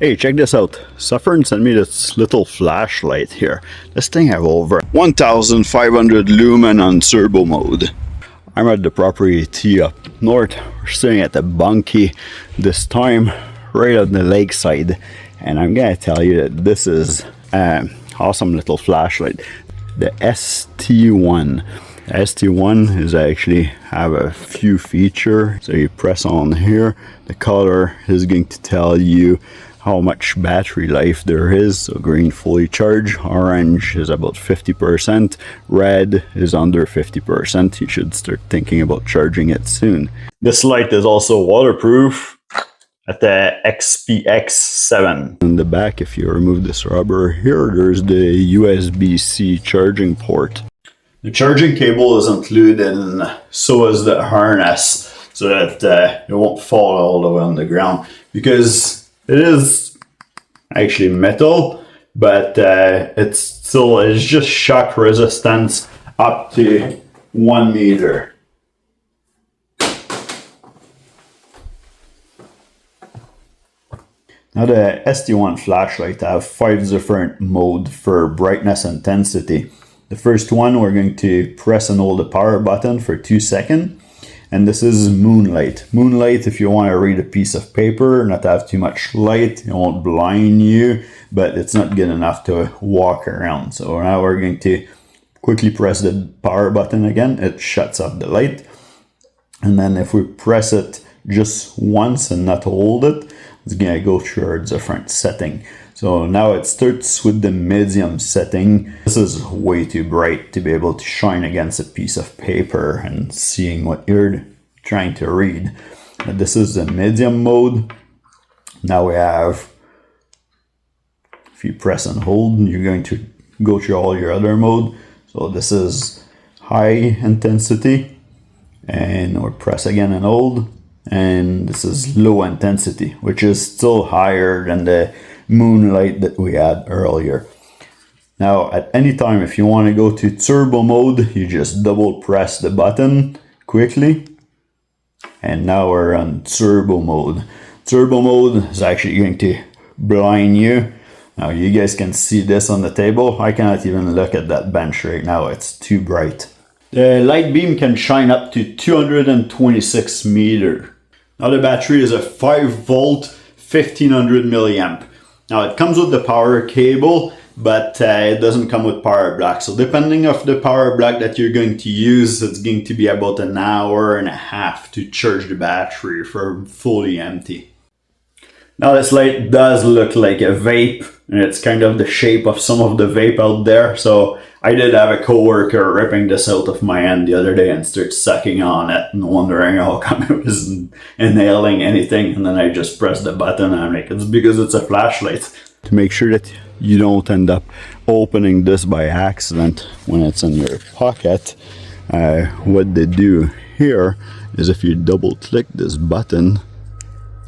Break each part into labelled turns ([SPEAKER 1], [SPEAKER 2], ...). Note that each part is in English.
[SPEAKER 1] Hey, check this out. Sofirn sent me this little flashlight here. This thing have over 1,500 lumen on turbo mode. I'm at the property T up north. We're staying at the bunkie this time, right on the lakeside. And I'm gonna tell you that this is an awesome little flashlight. The ST1. The ST1 is actually have a few features. So you press on here, the color is going to tell you how much battery life there is. So green fully charged, orange is about 50%, red is under 50%. You should start thinking about charging it soon. This light is also waterproof at the XPX7. In the back, if you remove this rubber here, there's the USB-C charging port. The charging cable is included, and so is the harness, so that it won't fall all the way on the ground, because it is actually metal, but it's just shock resistance up to 1 meter. Now the ST1 flashlight have 5 different modes for brightness intensity. The first one, we're going to press and hold the power button for 2 seconds. And this is Moonlight. Moonlight, if you want to read a piece of paper, not have too much light, it won't blind you, but it's not good enough to walk around. So now we're going to quickly press the power button again. It shuts off the light. And then if we press it just once and not hold it, it's going to go through a different setting. So now it starts with the medium setting. This is way too bright to be able to shine against a piece of paper and seeing what you're trying to read. But this is the medium mode. Now we have, if you press and hold, you're going to go through all your other mode. So this is high intensity, and we'll press again and hold. And this is low intensity, which is still higher than the Moonlight that we had earlier. Now at any time, if you want to go to turbo mode, you just double press the button quickly, and now we're on turbo mode. Turbo mode is actually going to blind you. Now you guys can see this on the table. I cannot even look at that bench right now, it's too bright. The light beam can shine up to 226 meter. Now the battery is a 5 volt 1500 milliamp. Now it comes with the power cable, but it doesn't come with power block. So depending on the power block that you're going to use, it's going to be about an hour and a half to charge the battery for fully empty. Now this light does look like a vape, and it's kind of the shape of some of the vape out there. So I did have a coworker ripping this out of my hand the other day and start sucking on it and wondering how come it wasn't inhaling anything. And then I just pressed the button and I'm like, it's because it's a flashlight. To make sure that you don't end up opening this by accident when it's in your pocket, what they do here is if you double click this button,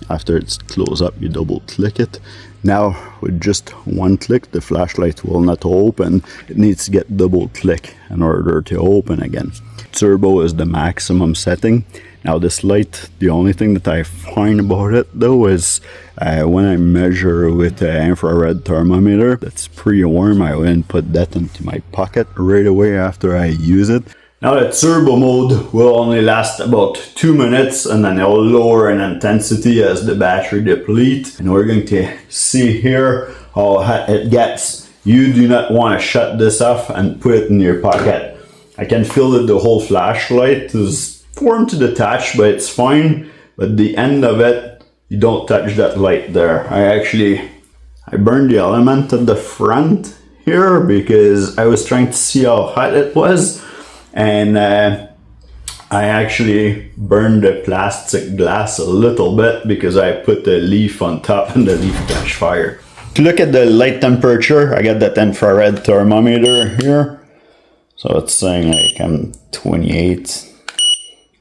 [SPEAKER 1] after it's closed up, you double click it. Now with just one click, the flashlight will not open. It needs to get double click in order to open again. Turbo is the maximum setting. Now this light, the only thing that I find about it though is when I measure with the infrared thermometer, that's pretty warm. I wouldn't put that into my pocket right away after I use it. Now the turbo mode will only last about 2 minutes, and then it will lower in intensity as the battery depletes. And we're going to see here how hot it gets. You do not want to shut this off and put it in your pocket. I can feel that the whole flashlight is formed to detach, but it's fine. But the end of it, you don't touch that light there. I burned the element at the front here because I was trying to see how hot it was. And I actually burned the plastic glass a little bit because I put the leaf on top and the leaf catch fire. To look at the light temperature, I got that infrared thermometer here. So it's saying like I'm 28,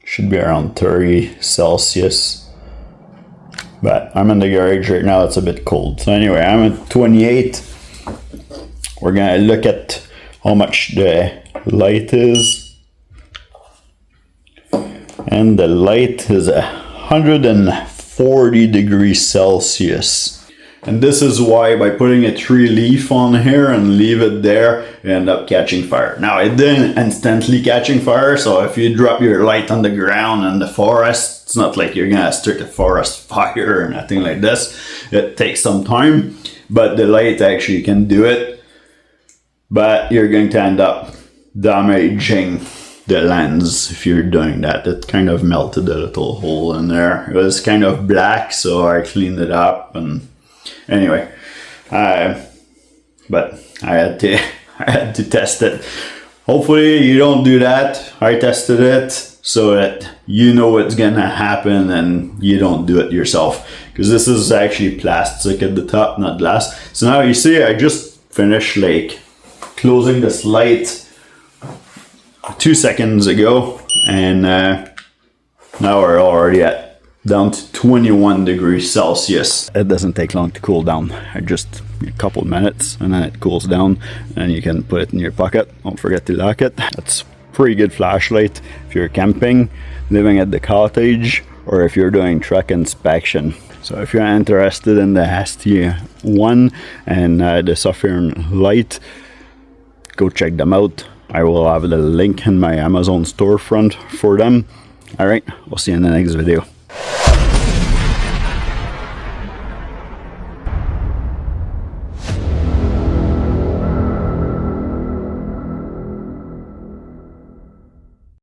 [SPEAKER 1] should be around 30 Celsius. But I'm in the garage right now, it's a bit cold. So anyway, I'm at 28. We're gonna look at how much the light is. And the light is 140 degrees Celsius. And this is why by putting a tree leaf on here and leave it there, you end up catching fire. Now it didn't instantly catching fire, so if you drop your light on the ground in the forest, it's not like you're gonna start a forest fire or nothing like this. It takes some time, but the light actually can do it. But you're going to end up damaging the lens if you're doing that. It kind of melted a little hole in there. It was kind of black, so I cleaned it up, and anyway, but I had to test it. Hopefully you don't do that. I tested it so that you know what's gonna happen and you don't do it yourself, because this is actually plastic at the top, not glass. So now you see I just finished like closing this light 2 seconds ago, and now we're already at down to 21 degrees Celsius. It doesn't take long to cool down. Just a couple minutes and then it cools down and you can put it in your pocket. Don't forget to lock it. That's pretty good flashlight if you're camping, living at the cottage, or if you're doing truck inspection. So if you're interested in the ST1 and the Sofirn light, go check them out. I will have the link in my Amazon storefront for them. Alright, we'll see you in the next video.